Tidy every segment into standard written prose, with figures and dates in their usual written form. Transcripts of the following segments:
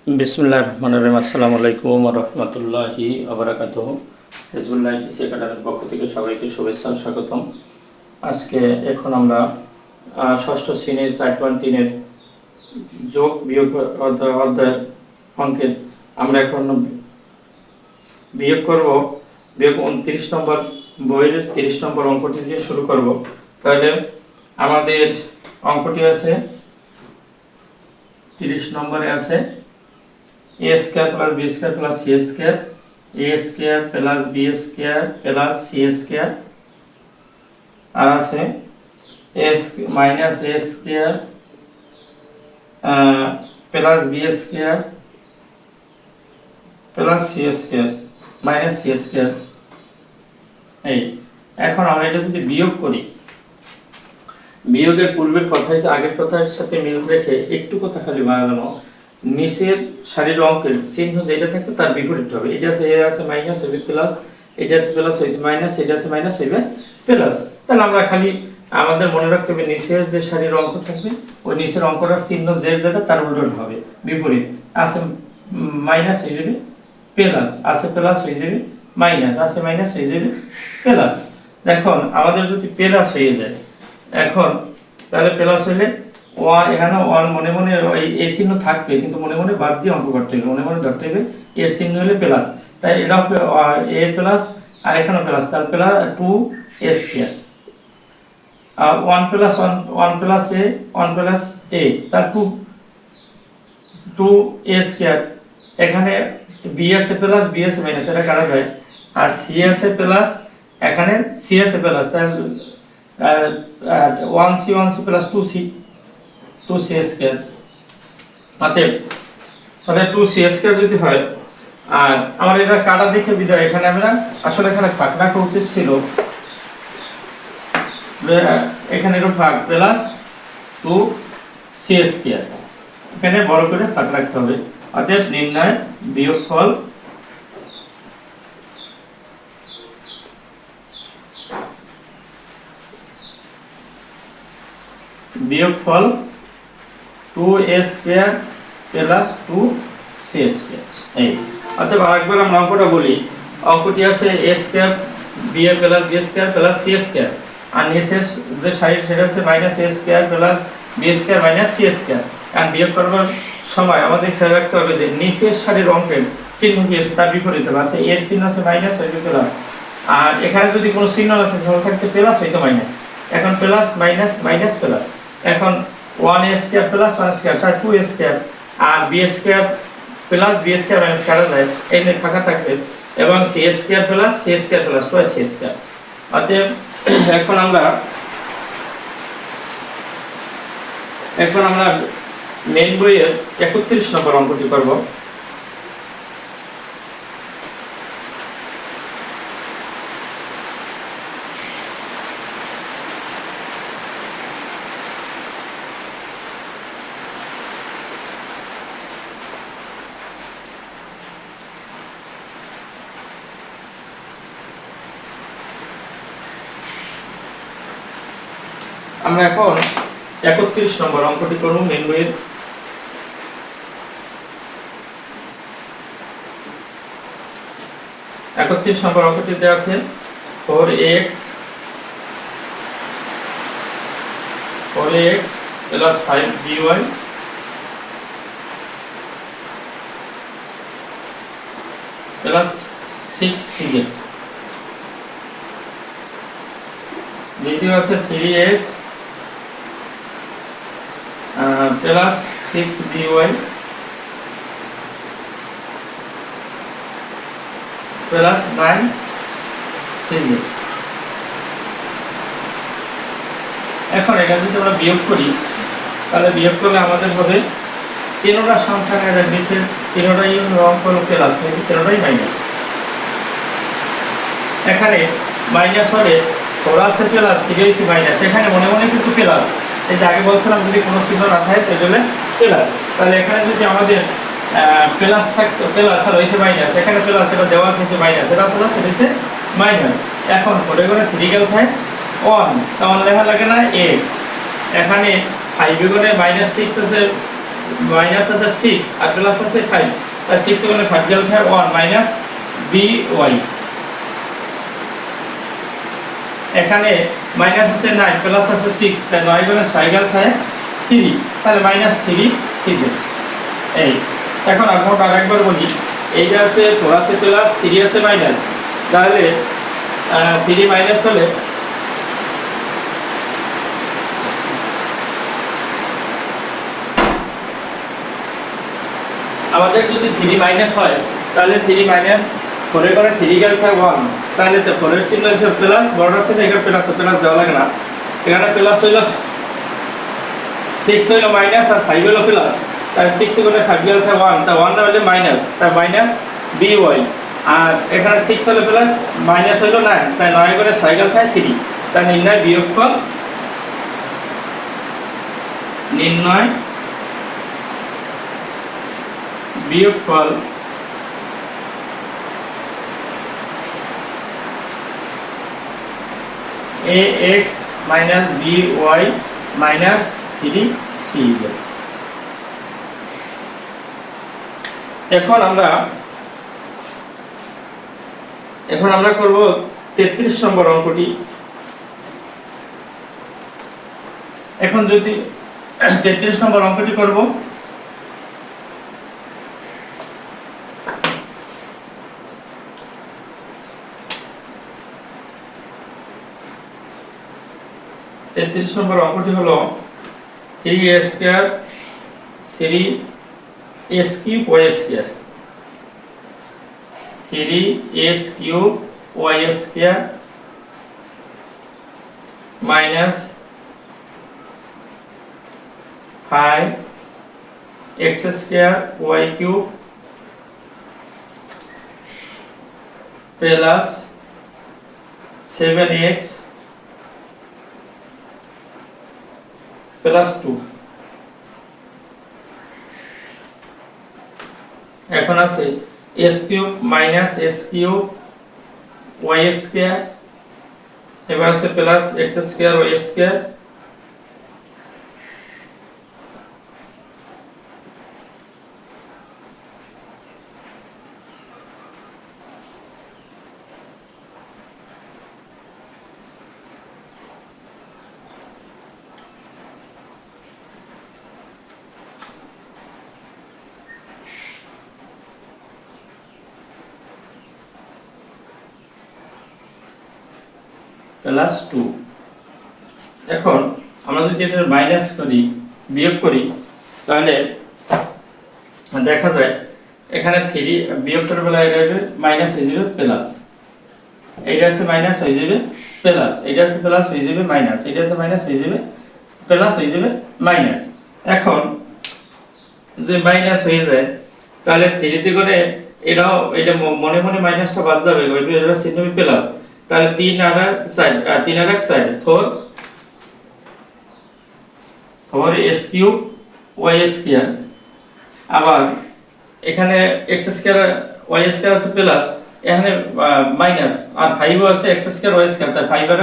বিসমিল্লাহির রহমানির রহিম। আসসালামু আলাইকুম ওয়া রাহমাতুল্লাহি ওয়া বারাকাতুহু। হিজবুল্লাহ ইসি একাডেমির পক্ষ থেকে সবাইকে শুভেচ্ছা ও স্বাগতম। আজকে এখন আমরা ষষ্ঠ শ্রেণীর 4.3 এর যোগ বিয়োগ অধ্যায়ের অঙ্কের আমরা এখন বিয়োগ করব। বিয়োগ 29 নম্বর বইয়ের 30 নম্বর অঙ্কটি দিয়ে শুরু করব। তাহলে আমাদের অঙ্কটি আছে 30 নম্বরে আছে a square plus b square plus c square, a square plus b square plus c square, আর আছে minus a square plus b square plus c square minus c square. এই এখন আমরা এটা যদি বিয়োগ করি, বিয়োগের পূর্বের কথাই আগের কথার সাথে মিল রেখে একটু কথা খালি বাড়ানো, নিচের সারির অঙ্কের চিহ্ন যেটা থাকবে তার বিপরীত হবে। এটা আছে এ আছে মাইনাস হবে প্লাস, এটা আছে প্লাস হয়েছে মাইনাস, এটা আছে মাইনাস হইবে প্লাস। তাহলে আমরা খালি আমাদের মনে রাখতে হবে নিচের যে সারির অঙ্ক থাকবে ওই নিচের অঙ্কটার চিহ্ন যেটা তার উল্টো হবে, বিপরীত। আছে মাইনাস হয়ে যাবে প্লাস, আছে প্লাস হয়ে যাবে মাইনাস, আছে মাইনাস হয়ে যাবে প্লাস। দেখুন আমাদের যদি প্লাস হয়ে যায় এখন, তাহলে প্লাস হইলে ওয়ান, এখানে ওয়ান মনে মনে এই চিহ্ন থাকবে কিন্তু মনে মনে বাদ দিয়ে অঙ্ক করতে হবে, মনে মনে ধরতে হবে এর চিহ্ন হলে প্লাস। তাই এটা এ প্লাস আর এখানে প্লাস, তার প্লাস 2a স্কয়ার, আর 1 plus 1 plus a 1 plus a তার 2a স্কয়ার। এখানে b আছে প্লাস b আছে মাইনাস, এটা কাটা যায়। আর c আছে প্লাস, এখানে c আছে প্লাস, তাহলে 1c প্লাস 2c স্কয়ার। অতএব তাহলে 2c স্কয়ার যদি হয়, আর আমার এটা কাটা দেখে বিদায়, এখানে আমরা আসলে এখানে ভাগ রাখা উচিত ছিল, এখানে একটু ভাগ প্লাস 2c স্কয়ার, এখানে বড় করে ভাগ রাখতে হবে। অতএব নির্ণয় বিয়োগফল বিয়োগফল 2a square plus 2c square. এই অতএব আরেকবার আমরা অঙ্কটা বলি। অঙ্কটি আছে a square b plus b square plus c square, আর নিচের যে সাইড সেটা আছে minus a square plus b square minus c square. আর বিয়োগ করার সময় আমাদের খেয়াল রাখতে হবে যে নিচের সারির অঙ্কের চিহ্ন কি আছে তার বিপরীতে আছে, এর চিহ্ন আছে মাইনাস হইতে প্লাস, আর এখানে যদি কোনো চিহ্ন না থাকে তাহলে থাকতে প্লাস হইতো মাইনাস। এখন প্লাস মাইনাস মাইনাস প্লাস, এখন 1a স্কয়ার প্লাস 1 স্কয়ার তার 2a স্কয়ার, আর b square plus b square minus কাটা যায়, এই নিয়ে ফাঁকা থাকবে, এবং c square plus c square plus 2c square. অতএব এখন আমরা মেইন বইয়ের 31 নম্বর অঙ্কটি করব। আমরা এখন 31 নম্বর অঙ্কটি করব মেইন বইয়ের। নম্বর অঙ্কটিতে আছে 4x plus 5by plus 6cz। দ্বিতীয় আছে 3x plus 6by plus 9cz। এখন এটা যদি আমরা বিয়োগ করি, তাহলে বিয়োগ করলে আমাদের হবে তিনটা সংখ্যা নেওয়া যায়, নিচের তিনটাই অঙ্ক হলো প্লাস, তিনটাই মাইনাস। এখানে মাইনাস হলে ওরা আছে প্লাস, 3 মাইনাস, এখানে মনে মনে কিন্তু প্লাস, এই যে আগে বলছিলাম যদি কোনো চিহ্ন না থাকে তাহলে প্লাস। তাহলে এখানে যদি আমাদের প্লাস থাকতো, প্লাস আর হয়েছে মাইনাস, এখানে প্লাস এটা দেওয়া আছে মাইনাস, এটা প্লাস এটা হচ্ছে মাইনাস। এখন ঘরে ঘরে 3 গেল থাকে 1, তখন লেখা লাগে না x, এখানে 5 গুণে -6 আছে মাইনাস আছে 6 আর প্লাস আছে 5, তাই 6 গুণে 5 গেল 1 মাইনাস by। এখানে মাইনাস আছে 9 প্লাস আছে 6, তাই 9 গুণে 6 গেল 3, তাহলে মাইনাস 3 6। এই এখন আমরা আরেকবার বলি, এইটা আছে 4 আছে প্লাস 3 আছে মাইনাস, তাহলে 3 মাইনাস হলে আমাদের যদি 3 মাইনাস হয় তাহলে 3 মাইনাস 4 এর করে 3 গেল 1, তাহলে তো 4 এর চিহ্ন হচ্ছে প্লাস, বড় আছে এখানে প্লাস দেওয়া লাগে না, এখানে প্লাস হইল 6 হইল মাইনাস আর 5 হইল প্লাস, তাই 6 গুণে 5 গেল 1, তা 1 না হলে মাইনাস, তাই মাইনাস by। আর এখানে 6 হলে প্লাস মাইনাস হইল 9, তাই 9 গুণে 6 গেল 3, তাই নির্ণয় বিয়োগফল, নির্ণয় বিয়োগফল ax minus by minus 3c। এখন আমরা করব 33 নম্বর অঙ্কটি। এখন যদি 33 নম্বর অঙ্কটি করব, নম্বর অঙ্কটি হলো 3a square 3s cube y square, 3s cube y square minus 5x square y cube plus 7x plus 2। এখন আছে s cube minus s cube y square, এবার আছে plus x square y square, plus 2। এখন আমরা যদি এটা minus করি, বিয়োগ করি, তাহলে দেখা যায় এখানে 3 বিয়োগ করার বেলা এটা হবে মাইনাস হয়ে যাবে প্লাস, এইটা আছে মাইনাস হয়ে যাবে প্লাস, এইটা আছে প্লাস হয়ে যাবে মাইনাস, এইটা আছে মাইনাস হয়ে যাবে প্লাস হয়ে যাবে মাইনাস। এখন যদি মাইনাস হয়ে যায় তাহলে 3 তে করে এটা মনে মনে মাইনাসটা বাদ যাবে, এটা চিহ্ন হবে প্লাস, তাহলে 3 আর 4 4s কিউব y স্কয়ার, আবার এখানে x স্কয়ার y স্কয়ার আছে প্লাস, এখানে মাইনাস আর 5 আছে x স্কয়ার y স্কয়ার, তাই 5 আর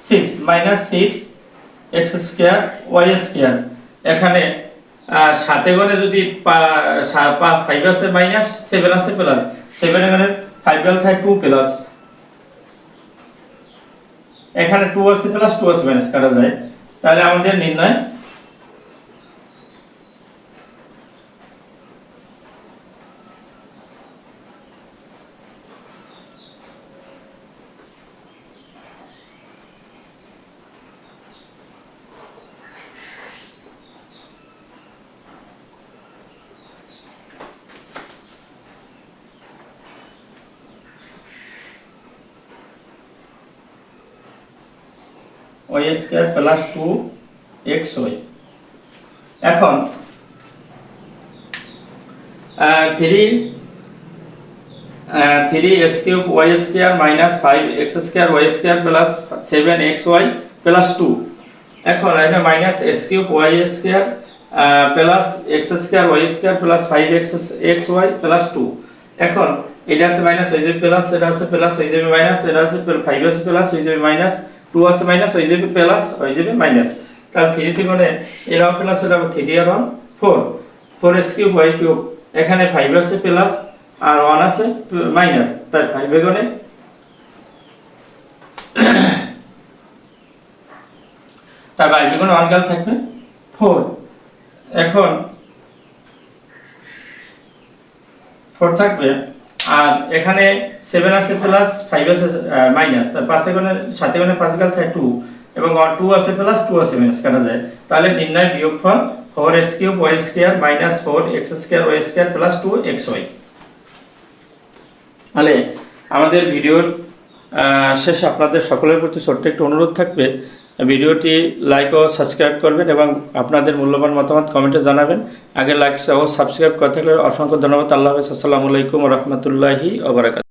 6 minus 6 x square y square. এখানে 7 গুণে যদি 5 আছে মাইনাস 7 আছে প্লাস, 7 এখানে 5 গেল 2 প্লাস, এখানে 2 আছে প্লাস 2 আছে মাইনাস কাটা যায়, তাহলে আমাদের নির্ণয় y স্কয়ার প্লাস 2xy। এখন 3s cube y square minus 5x square y square plus 7xy plus 2। এখন এটা minus s cube y square plus x square y square plus 5xy plus 2। এখন এটা আছে মাইনাস হয়ে যাবে প্লাস, এটা আছে প্লাস হয়ে যাবে মাইনাস, এটা আছে 5 আছে প্লাস হয়ে যাবে মাইনাস, 2 আছে মাইনাস হয়ে যাবে প্লাস হয়ে যাবে মাইনাস, তাহলে 3 তে গুণে এরাও প্লাস, এরাও 3 আর 1 4, 4s কিউব y কিউব, এখানে 5 আছে প্লাস আর 1 আছে মাইনাস, তাই 5 বেগুনে তার 5 বেগুনে 1 গেল থাকবে 4। এখন 4 থাকবে, আর এখানে 7 আছে প্লাস 5 আছে মাইনাস, তার 5 গুণে 7 গুণে 5 গেল থাকে 2, এবং 2 আছে প্লাস 2 আছে মাইনাস কাটা যায়। তাহলে নির্ণয় বিয়োগফল 4s cube y square minus 4x square y square plus 2xy। তাহলে আমাদের ভিডিওর শেষে আপনাদের সকলের প্রতি ছোট্ট একটু অনুরোধ থাকবে, ভিডিওটি লাইক ও সাবস্ক্রাইব করবেন এবং আপনাদের মূল্যবান মতামত কমেন্টে জানাবেন। আগে লাইক ও সাবস্ক্রাইব করে থাকলে অসংখ্য ধন্যবাদ। আল্লাহ হাফেজ। আসসালামু আলাইকুম ওয়া রাহমাতুল্লাহি ওয়া বারাকাতুহু।